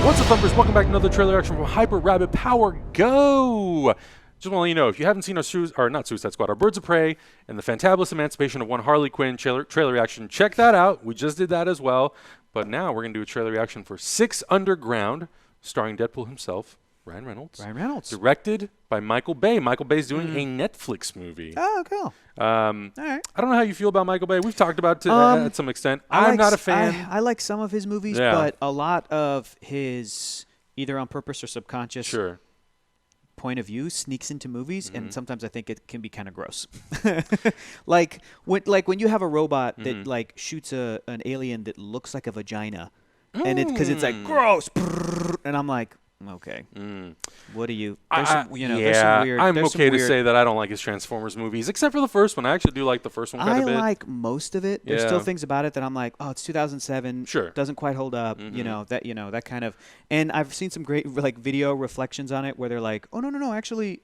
What's up, Thumpers? Welcome back to another trailer action from Hyper Rabbit Power Go! Just want to let you know, if you haven't seen our not Suicide Squad, our Birds of Prey and the Fantabulous Emancipation of One Harley Quinn trailer reaction, check that out. We just did that as well. But now we're going to do a trailer reaction for 6 Underground, starring Deadpool himself, Ryan Reynolds. Ryan Reynolds. Directed by Michael Bay. Michael Bay's doing a Netflix movie. Oh, cool. All right. I don't know how you feel about Michael Bay. We've talked about it at some extent. I'm not a fan. I like some of his movies, but a lot of his either on purpose or subconscious point of view sneaks into movies, and sometimes I think it can be kind of gross. like when you have a robot that like shoots an alien that looks like a vagina, and because it's like gross, and I'm like, okay, what do you? There's some weird. I'm okay to say that I don't like his Transformers movies, except for the first one. I actually do like the first one quite a bit. I like most of it. There's still things about it that I'm like, oh, it's 2007. Sure, doesn't quite hold up. That kind of. And I've seen some great like video reflections on it where they're like, oh no, actually,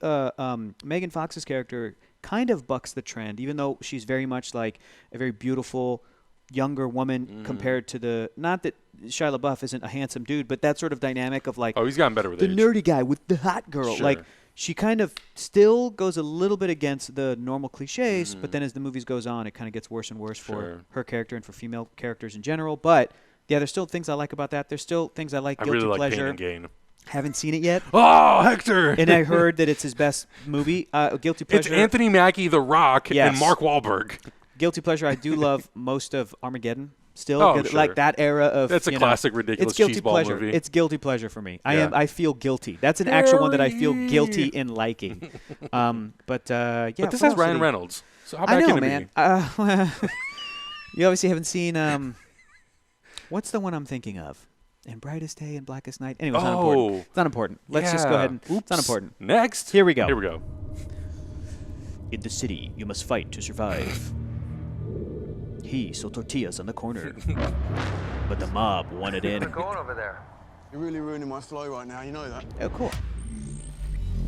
Megan Fox's character kind of bucks the trend, even though she's very much like a very beautiful younger woman compared to the, not that Shia LaBeouf isn't a handsome dude, but that sort of dynamic of like, oh, he's gotten better with the age. nerdy guy with the hot girl. Sure. Like she kind of still goes a little bit against the normal cliches, but then as the movies goes on, it kind of gets worse and worse for her character and for female characters in general. But yeah, there's still things I like about that. There's still things I like. Guilty really like Pleasure. Pain and Gain. Haven't seen it yet. Oh, Hector! And I heard that it's his best movie. Guilty Pleasure. It's Anthony Mackie, The Rock, and Mark Wahlberg. Guilty Pleasure. I do love most of Armageddon. Still, like that era of that's a classic, ridiculous it's guilty cheeseball pleasure. movie. It's guilty pleasure for me. I feel guilty. That's an actual one that I feel guilty in liking. But this has Ryan Reynolds. So how I know, can it man. You obviously haven't seen. What's the one I'm thinking of? And Brightest Day and Blackest Night. Anyway, it's not important. It's not important. Let's just go ahead and. It's not important. Next. Here we go. Here we go. In the city, you must fight to survive. He sold tortillas on the corner, but the mob wanted in. What's going over there? You're really ruining my flow right now. You know that. Oh, cool.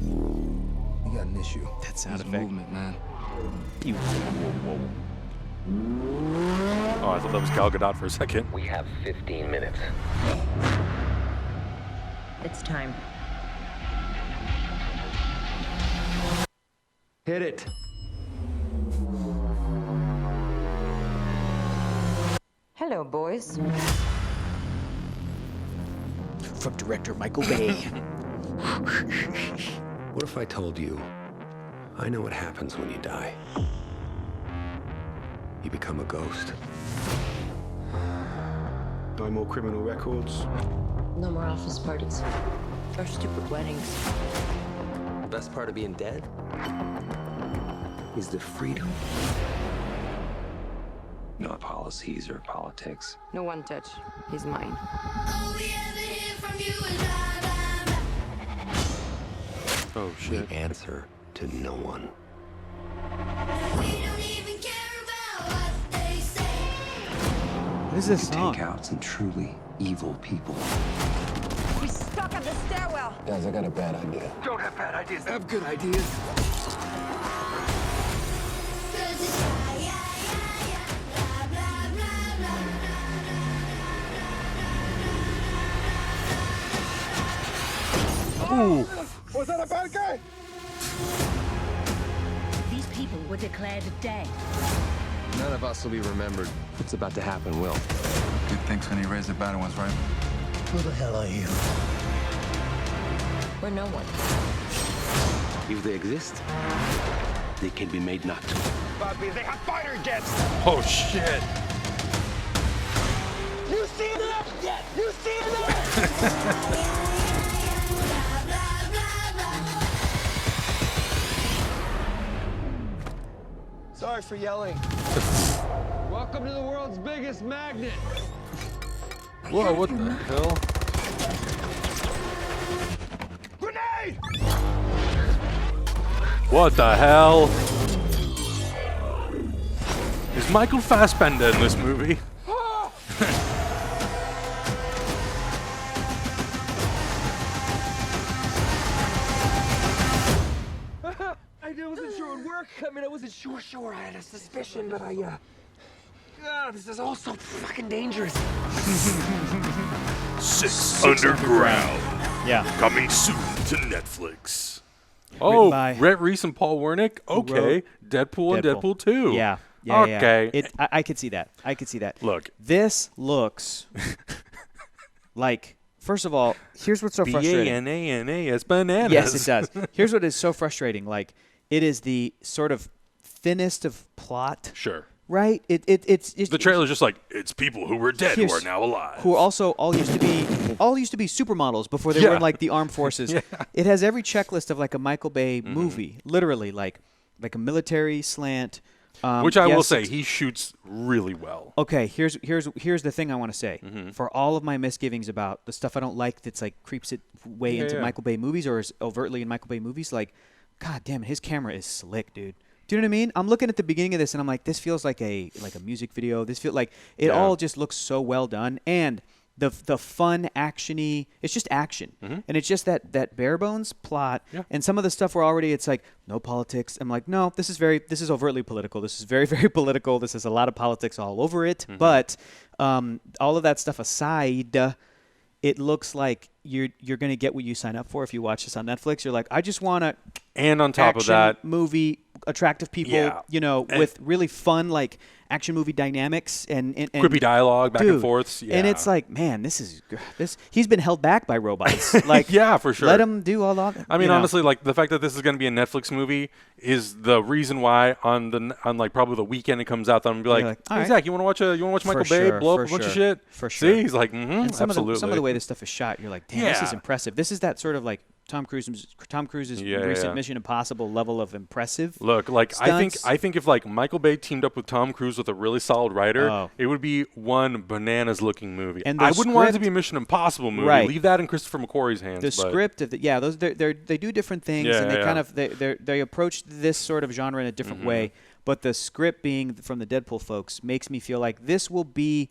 You got an issue. That sound effect. Movement, man. Oh, I thought that was Gal Gadot for a second. We have 15 minutes. It's time. Hit it. Hello, boys. From director Michael Bay. What if I told you, I know what happens when you die? You become a ghost. No more criminal records. No more office parties. Or stupid weddings. The best part of being dead is the freedom. Not policies or politics. No one touch. He's mine. Oh, shit. We answer to no one. What is this We song? take out some truly evil people. We're stuck on the stairwell. Guys, I got a bad idea. Don't have bad ideas. I have good ideas. Ooh. Was that a bad guy? These people were declared dead. None of us will be remembered. What's about to happen will. Good things when you raise the bad ones, right? Who the hell are you? We're no one. If they exist, they can be made not to. Bobby, they have fighter jets! Oh, shit. You see that? Yes! You see that? Sorry for yelling. Welcome to the world's biggest magnet. Whoa, what the hell? Grenade! What the hell? Is Michael Fassbender in this movie? I wasn't sure it would work. I mean, I wasn't sure. I had a suspicion, but I God, this is all so fucking dangerous. Six Underground. Yeah. Coming soon to Netflix. Written Oh, by- Rhett Reese and Paul Wernick. Okay. Deadpool and Deadpool 2. Yeah. Okay. Yeah. I could see that. Look. This looks like, first of all, here's what's so frustrating. Bananas, bananas. Yes, it does. Here's what is so frustrating. Like, it is the sort of thinnest of plot. Sure. Right? It's The trailer's just like, it's people who were dead who are now alive. Who also all used to be supermodels before they were in like the armed forces. Yeah. It has every checklist of like a Michael Bay movie, literally like a military slant. Which I will say, he shoots really well. Okay, here's the thing I want to say. For all of my misgivings about the stuff I don't like that's like creeps it way into Michael Bay movies or is overtly in Michael Bay movies, like, God damn it, his camera is slick, dude. Do you know what I mean? I'm looking at the beginning of this and I'm like, this feels like a music video. This feels like it all just looks so well done, and the fun actiony. It's just action, and it's just that bare bones plot. Yeah. And some of the stuff where already it's like no politics. I'm like, no, this is overtly political. This is very, very political. This has a lot of politics all over it. But all of that stuff aside, it looks like you're going to get what you sign up for if you watch this on Netflix. You're like, I just want a and on top of that movie, attractive people, with really fun like action movie dynamics and quippy dialogue back and forths. Yeah. And it's like, man, this he's been held back by robots. Like, yeah, for sure. Let him do all that. I mean, honestly, like the fact that this is going to be a Netflix movie is the reason why on like probably the weekend it comes out, that I'm gonna be like, hey, Zach, you want to watch Michael Bay blow up a bunch of shit? For sure. See, he's like, and some absolutely. Of the way this stuff is shot, you're like, damn, this is impressive. This is that sort of like Tom Cruise's recent Mission Impossible level of impressive. Look, like stunts. I think if like Michael Bay teamed up with Tom Cruise with a really solid writer, it would be one bananas looking movie. And I wouldn't want it to be a Mission Impossible movie. Right. Leave that in Christopher McQuarrie's hands. The script of those they do different things, and they kind of they approach this sort of genre in a different way. But the script being from the Deadpool folks makes me feel like this will be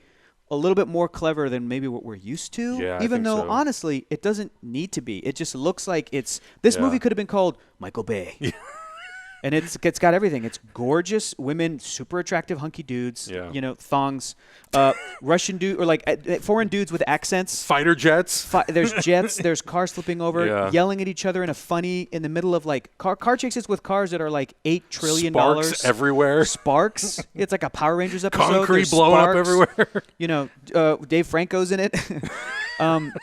a little bit more clever than maybe what we're used to. Yeah, even though, honestly, it doesn't need to be. It just looks like this movie could have been called Michael Bay. And it's got everything. It's gorgeous women, super attractive hunky dudes, thongs, Russian dude or like foreign dudes with accents, fighter jets. There's jets. There's cars flipping over, yelling at each other in the middle of like car chases with cars that are like $8 trillion. Sparks everywhere. Sparks. It's like a Power Rangers episode. Concrete blowing up everywhere. Dave Franco's in it.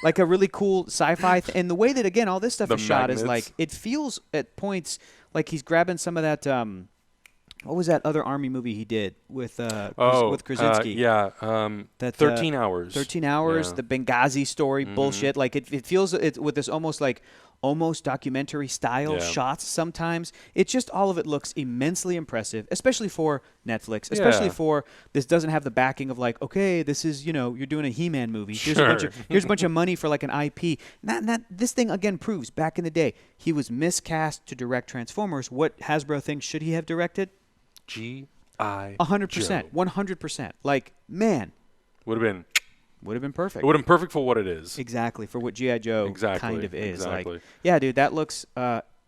Like a really cool sci-fi, and the way that again all this stuff is shot is like it feels at points like he's grabbing some of that. What was that other army movie he did with Krasinski? 13 Hours. 13 Hours. The Benghazi story bullshit. Like it feels with this almost documentary style shots sometimes. It's just all of it looks immensely impressive, especially for Netflix, especially for this doesn't have the backing of like, okay, this is, you're doing a He-Man movie. Here's a bunch of money for like an IP. This thing again proves back in the day, he was miscast to direct Transformers. What Hasbro thinks should he have directed? G.I. 100%. 100%. Like, man. Would have been perfect. It would have been perfect for what it is. Exactly, for what G.I. Joe kind of is. Exactly. Like, yeah, dude, that looks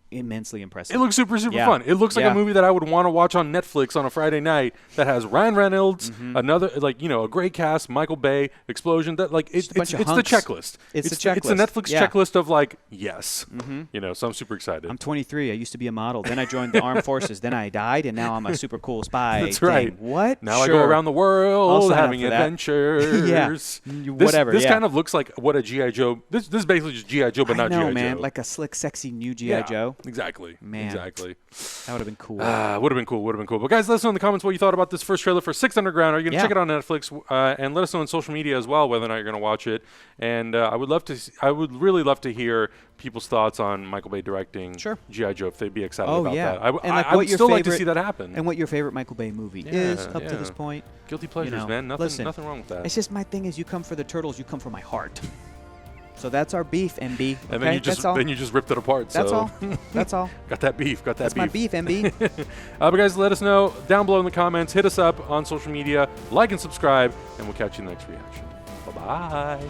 immensely impressive. It looks super fun. It looks like a movie that I would want to watch on Netflix on a Friday night that has Ryan Reynolds, another a great cast, Michael Bay, explosion. That like it's the checklist. It's the checklist. It's a Netflix checklist of like yes. So I'm super excited. I'm 23. I used to be a model. Then I joined the armed forces. Then I died, and now I'm a super cool spy. That's right. What? Now I go around the world having adventures. Whatever. This kind of looks like what a G.I. Joe. This is basically just G.I. Joe, but not G.I. Joe. Man, like a slick, sexy new G.I. Joe. Exactly. Man. Exactly. That would have been cool. Would have been cool. But guys, let us know in the comments what you thought about this first trailer for Six Underground. Are you going to check it on Netflix? And let us know on social media as well whether or not you're going to watch it. And I would really love to hear people's thoughts on Michael Bay directing G.I. Joe if they'd be excited about that. I would still like to see that happen. And what your favorite Michael Bay movie is up to this point. Guilty pleasures, man. Nothing wrong with that. It's just my thing is you come for the turtles, you come for my heart. So that's our beef, MB. And then you just ripped it apart. That's all. That's all. Got that beef. That's my beef, MB. But guys, let us know down below in the comments. Hit us up on social media. Like and subscribe, and we'll catch you in the next reaction. Bye-bye.